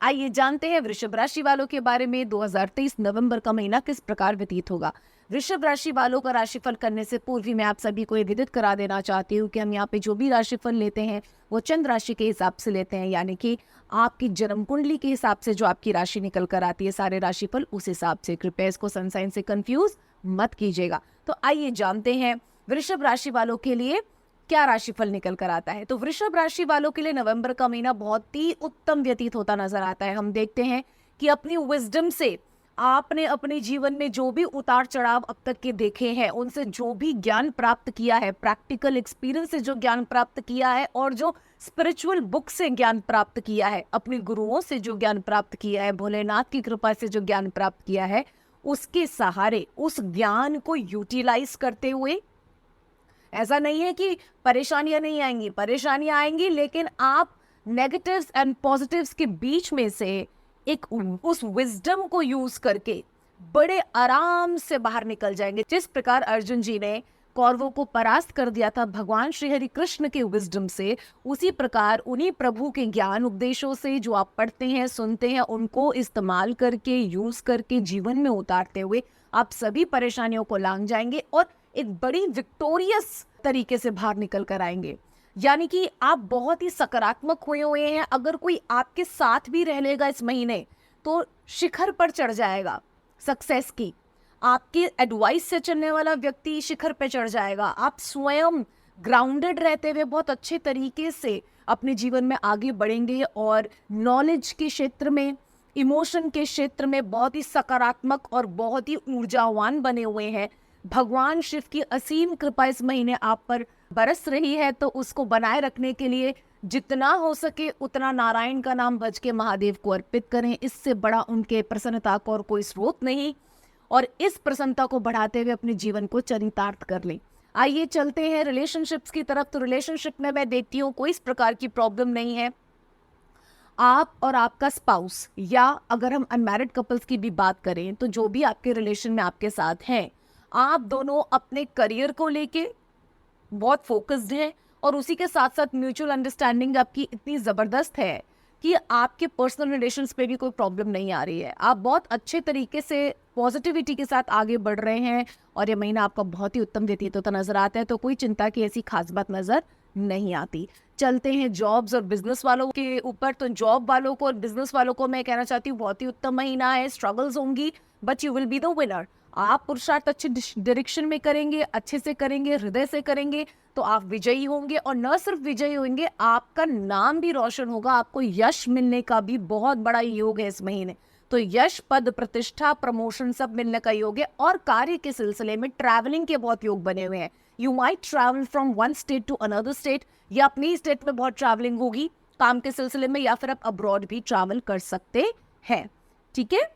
आइए जानते हैं वृषभ राशि वालों के बारे में 2023 नवंबर का महीना किस प्रकार व्यतीत होगा। वृषभ राशि वालों का राशिफल करने से पूर्व ही मैं आप सभी को ये विदित करा देना चाहती हूँ कि हम यहाँ पे जो भी राशिफल लेते हैं वो चंद्र राशि के हिसाब से लेते हैं, यानी कि आपकी जन्म कुंडली के हिसाब से जो आपकी राशि निकल कर आती है सारे राशिफल उस हिसाब से। कृपया इसको सन साइन से कंफ्यूज मत कीजिएगा। तो आइए जानते हैं वृषभ राशि वालों के लिए क्या राशिफल निकल कर आता है। तो वृषभ राशि वालों के लिए नवंबर का महीना बहुत ही उत्तम व्यतीत होता नजर आता है। हम देखते हैं कि अपनी विजडम से आपने अपने जीवन में जो भी उतार चढ़ाव अब तक के देखे हैं, उनसे जो भी ज्ञान प्राप्त किया है, प्रैक्टिकल एक्सपीरियंस से जो ज्ञान प्राप्त किया है और जो स्पिरिचुअल बुक से ज्ञान प्राप्त किया है, अपने गुरुओं से जो ज्ञान प्राप्त किया है, भोलेनाथ की कृपा से जो ज्ञान प्राप्त किया है, उसके सहारे उस ज्ञान को यूटिलाइज करते हुए, ऐसा नहीं है कि परेशानियां नहीं आएंगी, परेशानियां आएंगी, लेकिन आप नेगेटिव्स एंड पॉजिटिव्स के बीच में से एक उस विजडम को यूज करके बड़े आराम से बाहर निकल जाएंगे। जिस प्रकार अर्जुन जी ने कौरवों को परास्त कर दिया था भगवान श्री हरि कृष्ण के विजडम से, उसी प्रकार उन्हीं प्रभु के ज्ञान उपदेशों से जो आप पढ़ते हैं, सुनते हैं, उनको इस्तेमाल करके, यूज करके जीवन में उतारते हुए आप सभी परेशानियों को लांघ जाएंगे और एक बड़ी विक्टोरियस तरीके से बाहर निकल कर आएंगे। यानी कि आप बहुत ही सकारात्मक हुए हैं। अगर कोई आपके साथ भी रह लेगा इस महीने तो शिखर पर चढ़ जाएगा सक्सेस की। आपके एडवाइस से चलने वाला व्यक्ति शिखर पर चढ़ जाएगा। आप स्वयं ग्राउंडेड रहते हुए बहुत अच्छे तरीके से अपने जीवन में आगे बढ़ेंगे और नॉलेज के क्षेत्र में, इमोशन के क्षेत्र में बहुत ही सकारात्मक और बहुत ही ऊर्जावान बने हुए हैं। भगवान शिव की असीम कृपा इस महीने आप पर बरस रही है, तो उसको बनाए रखने के लिए जितना हो सके उतना नारायण का नाम भज के महादेव को अर्पित करें। इससे बड़ा उनके प्रसन्नता को और कोई स्रोत नहीं, और इस प्रसन्नता को बढ़ाते हुए अपने जीवन को चरितार्थ कर लें। आइए चलते हैं रिलेशनशिप्स की तरफ। तो रिलेशनशिप में मैं देखती हूँ कोई इस प्रकार की प्रॉब्लम नहीं है। आप और आपका स्पाउस, या अगर हम अनमैरिड कपल्स की भी बात करें तो जो भी आपके रिलेशन में आपके साथ हैं, आप दोनों अपने करियर को लेके बहुत फोकस्ड हैं और उसी के साथ साथ म्यूचुअल अंडरस्टैंडिंग आपकी इतनी ज़बरदस्त है कि आपके पर्सनल रिलेशंस पे भी कोई प्रॉब्लम नहीं आ रही है। आप बहुत अच्छे तरीके से पॉजिटिविटी के साथ आगे बढ़ रहे हैं और ये महीना आपका बहुत ही उत्तम व्यतीत होता नजर आता है। तो कोई चिंता की ऐसी खास बात नजर नहीं आती। चलते हैं जॉब्स और बिजनेस वालों के ऊपर। तो जॉब वालों को और बिजनेस वालों को मैं कहना चाहती हूँ बहुत ही उत्तम महीना है। स्ट्रगल्स होंगी but you will be the winner. आप पुरुषार्थ अच्छे डायरेक्शन में करेंगे, अच्छे से करेंगे, हृदय से करेंगे तो आप विजयी होंगे। और न सिर्फ विजयी होंगे, आपका नाम भी रोशन होगा। आपको यश मिलने का भी बहुत बड़ा योग है इस महीने। तो यश, पद, प्रतिष्ठा, प्रमोशन सब मिलने का योग है। और कार्य के सिलसिले में ट्रैवलिंग के बहुत योग बने हुए हैं। You might travel from one state to another state, या अपनी स्टेट में बहुत ट्रैवलिंग होगी काम के सिलसिले में, या फिर आप अब्रॉड भी ट्रैवल कर सकते हैं। ठीक है,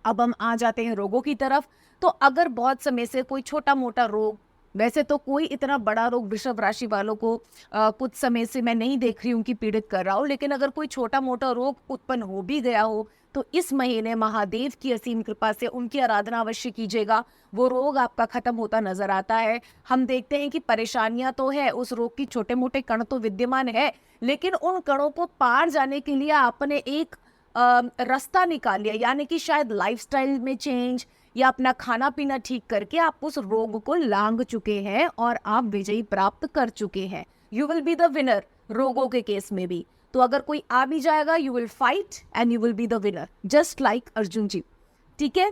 अब हम आ जाते हैं रोगों की तरफ। तो अगर बहुत समय से कोई छोटा मोटा रोग, वैसे तो कोई इतना बड़ा रोग वृषभ राशि वालों को कुछ समय से मैं नहीं देख रही हूँ कि पीड़ित कर रहा हो, लेकिन अगर कोई छोटा मोटा रोग उत्पन्न हो भी गया हो तो इस महीने महादेव की असीम कृपा से उनकी आराधना अवश्य कीजिएगा। वो रोग आपका खत्म होता नजर आता है। हम देखते हैं कि परेशानियां तो है, उस रोग की छोटे मोटे कण तो विद्यमान है, लेकिन उन कणों को पार जाने के लिए आपने एक रास्ता निकाल लिया। यानी कि शायद लाइफस्टाइल में चेंज या अपना खाना पीना ठीक करके आप उस रोग को लांघ चुके हैं और आप विजयी प्राप्त कर चुके हैं। You will be the winner रोगों के केस में भी। तो अगर कोई आ भी जाएगा, you will fight and you will be the winner, just like Arjun ji. ठीक है,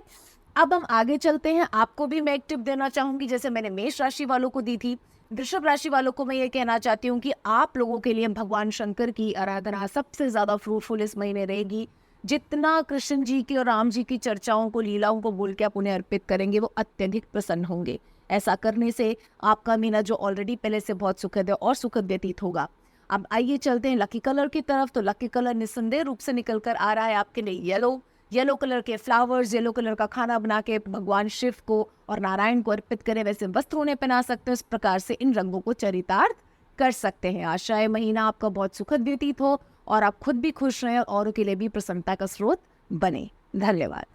अब हम आगे चलते हैं। आपको भी मैं एक टिप देना चाहूंगी, जैसे मैंने मेष राशि वालों को दी थी। वृषभ राशि वालों को मैं ये कहना चाहती हूँ कि आप लोगों के लिए भगवान शंकर की आराधना सबसे ज्यादा फ्रूटफुल इस महीने रहेगी। जितना कृष्ण जी की और राम जी की चर्चाओं को, लीलाओं को बोल के आप उन्हें अर्पित करेंगे, वो अत्यधिक प्रसन्न होंगे। ऐसा करने से आपका महीना जो ऑलरेडी पहले से बहुत सुखद है और सुखद व्यतीत होगा। अब आइए चलते हैं लकी कलर की तरफ। तो लकी कलर निस्संदेह रूप से निकल कर आ रहा है आपके लिए येलो। येलो कलर के फ्लावर्स, येलो कलर का खाना बना के भगवान शिव को और नारायण को अर्पित करें। वैसे वस्त्र उन्हें पहना सकते हैं, इस प्रकार से इन रंगों को चरितार्थ कर सकते हैं। आशा है महीना आपका बहुत सुखद व्यतीत हो और आप खुद भी खुश रहें और औरों के लिए भी प्रसन्नता का स्रोत बने। धन्यवाद।